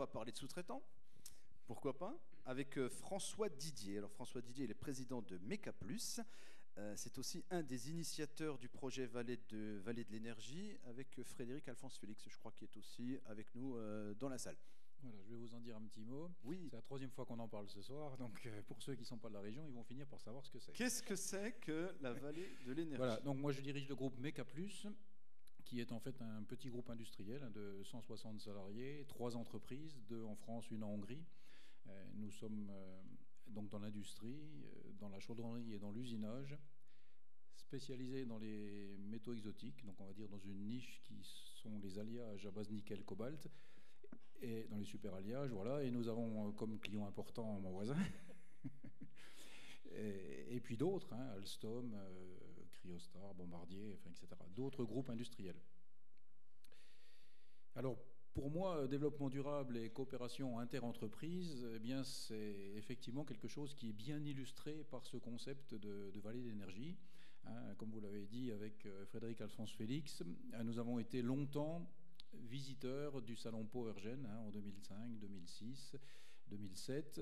va parler de sous-traitants. Pourquoi pas? Avec François Didier. Alors François Didier, il est président de Meca Plus. C'est aussi un des initiateurs du projet Vallée de l'énergie avec Frédéric Alphonse Félix, je crois, qui est aussi avec nous dans la salle. Voilà, je vais vous en dire un petit mot. Oui. C'est la troisième fois qu'on en parle ce soir, donc pour ceux qui ne sont pas de la région, ils vont finir par savoir ce que c'est. Qu'est-ce que c'est que la Vallée de l'énergie? Voilà, donc moi je dirige le groupe Meca Plus, qui est en fait un petit groupe industriel de 160 salariés, 3 entreprises, 2 en France, une en Hongrie. Nous sommes donc dans l'industrie, dans la chaudronnerie et dans l'usinage, spécialisés dans les métaux exotiques, donc on va dire dans une niche qui sont les alliages à base nickel, cobalt, et dans les super alliages, voilà. Et nous avons comme client important mon voisin. Et puis d'autres, hein, Alstom, Cryostar, Bombardier, enfin, etc. D'autres groupes industriels. Alors, pour moi, développement durable et coopération inter-entreprise, eh bien, c'est effectivement quelque chose qui est bien illustré par ce concept de vallée d'énergie. Hein, comme vous l'avez dit avec Frédéric Alphonse Félix, nous avons été longtemps visiteurs du salon Powergen en 2005, 2006, 2007,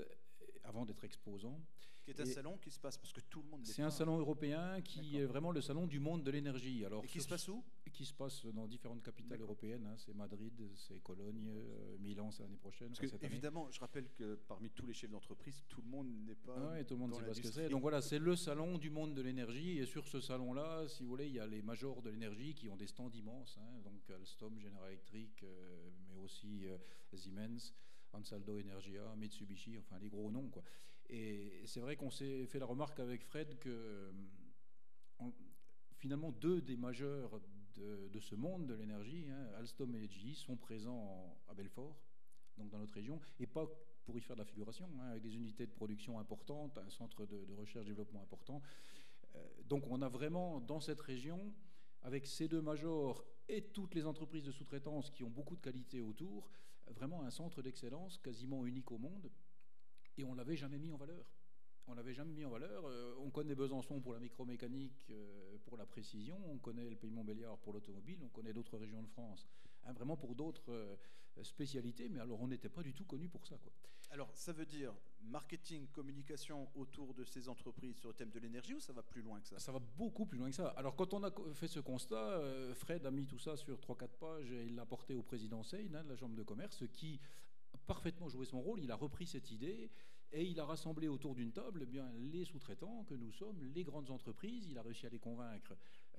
avant d'être exposants. Qui est un salon qui se passe, parce que tout le monde... C'est un salon européen qui est vraiment le salon du monde de l'énergie. Alors, et qui se passe où? Qui se passe dans différentes capitales européennes. Hein. C'est Madrid, c'est Cologne, Milan, c'est l'année prochaine. Parce que, évidemment, je rappelle que parmi tous les chefs d'entreprise, tout le monde n'est pas... Oui, tout le monde ne sait pas ce que c'est. Donc voilà, c'est le salon du monde de l'énergie. Et sur ce salon-là, si vous voulez, il y a les majors de l'énergie qui ont des stands immenses. Hein. Donc Alstom, General Electric, mais aussi Siemens, Ansaldo Energia, Mitsubishi, enfin les gros noms, quoi. Et c'est vrai qu'on s'est fait la remarque avec Fred que finalement 2 des majeurs de ce monde de l'énergie, hein, Alstom et GE, sont présents à Belfort, donc dans notre région, et pas pour y faire de la figuration, hein, avec des unités de production importantes, un centre de recherche-développement important. Donc on a vraiment dans cette région, avec ces 2 majors et toutes les entreprises de sous-traitance qui ont beaucoup de qualité autour, vraiment un centre d'excellence quasiment unique au monde, et on ne l'avait jamais mis en valeur. On l'avait jamais mis en valeur. On connaît Besançon pour la micromécanique, pour la précision. On connaît le Pays Montbéliard pour l'automobile. On connaît d'autres régions de France, hein, vraiment pour d'autres spécialités. Mais alors, on n'était pas du tout connus pour ça, quoi. Alors, ça veut dire marketing, communication autour de ces entreprises sur le thème de l'énergie, ou ça va plus loin que ça? Ça va beaucoup plus loin que ça. Alors, quand on a fait ce constat, Fred a mis tout ça sur 3-4 pages et il l'a porté au président Seine, hein, de la Chambre de commerce, qui parfaitement joué son rôle. Il a repris cette idée et il a rassemblé autour d'une table bien les sous-traitants que nous sommes, les grandes entreprises. Il a réussi à les convaincre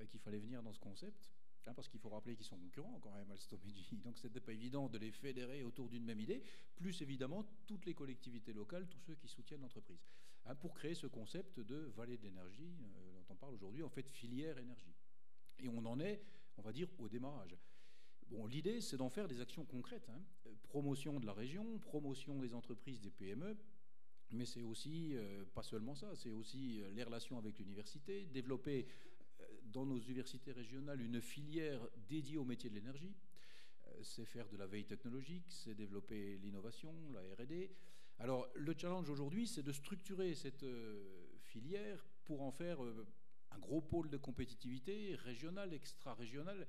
qu'il fallait venir dans ce concept, hein, parce qu'il faut rappeler qu'ils sont concurrents quand même, Alstom et GE. Donc c'était pas évident de les fédérer autour d'une même idée, plus évidemment toutes les collectivités locales, tous ceux qui soutiennent l'entreprise, hein, pour créer ce concept de vallée de l'énergie dont on parle aujourd'hui, en fait filière énergie. Et on en est, on va dire, au démarrage. Bon, l'idée, c'est d'en faire des actions concrètes, hein. Promotion de la région, promotion des entreprises, des PME, mais c'est aussi, pas seulement ça, c'est aussi les relations avec l'université, développer dans nos universités régionales une filière dédiée au métier de l'énergie, c'est faire de la veille technologique, c'est développer l'innovation, la R&D. Alors, le challenge aujourd'hui, c'est de structurer cette filière pour en faire... un gros pôle de compétitivité régionale, extra-régionale,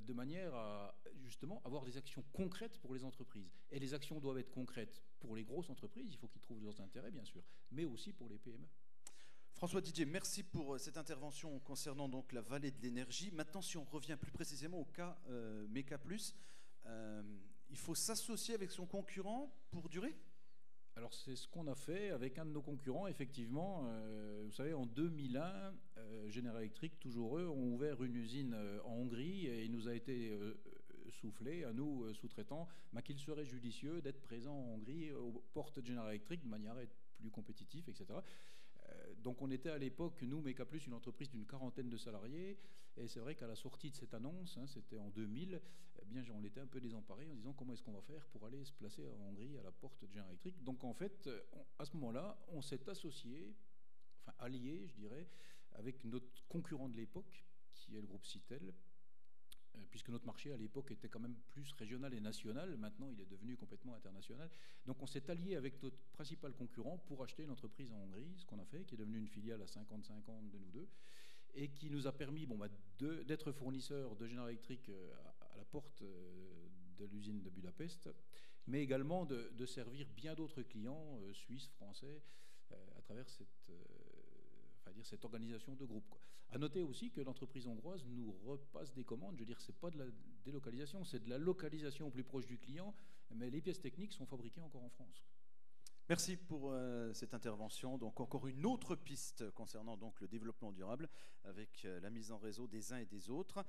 de manière à justement avoir des actions concrètes pour les entreprises. Et les actions doivent être concrètes pour les grosses entreprises, il faut qu'ils trouvent leurs intérêts bien sûr, mais aussi pour les PME. François Didier, merci pour cette intervention concernant donc la vallée de l'énergie. Maintenant, si on revient plus précisément au cas Meca Plus, il faut s'associer avec son concurrent pour durer? Alors c'est ce qu'on a fait avec un de nos concurrents, effectivement. Vous savez, en 2001, General Electric, toujours eux, ont ouvert une usine en Hongrie et il nous a été soufflé, à nous, sous-traitants, qu'il serait judicieux d'être présent en Hongrie aux portes de General Electric de manière à être plus compétitif, etc. Donc on était à l'époque, nous, Meca Plus, une entreprise d'une 40aine de salariés, et c'est vrai qu'à la sortie de cette annonce, hein, c'était en 2000, eh bien, on était un peu désemparés en disant comment est-ce qu'on va faire pour aller se placer en Hongrie à la porte de General Electric. Donc en fait, à ce moment-là, on s'est associé, enfin allié, je dirais, avec notre concurrent de l'époque, qui est le groupe Citel, puisque notre marché à l'époque était quand même plus régional et national, maintenant il est devenu complètement international. Donc on s'est allié avec notre principal concurrent pour acheter une entreprise en Hongrie, ce qu'on a fait, qui est devenue une filiale à 50-50 de nous deux, et qui nous a permis d'être fournisseur de General Electric à la porte de l'usine de Budapest, mais également de servir bien d'autres clients, suisses, français, à travers cette organisation de groupe, quoi. À noter aussi que l'entreprise hongroise nous repasse des commandes. Je veux dire, c'est pas de la délocalisation, c'est de la localisation au plus proche du client, mais les pièces techniques sont fabriquées encore en France. Merci pour cette intervention. Donc encore une autre piste concernant donc le développement durable avec la mise en réseau des uns et des autres.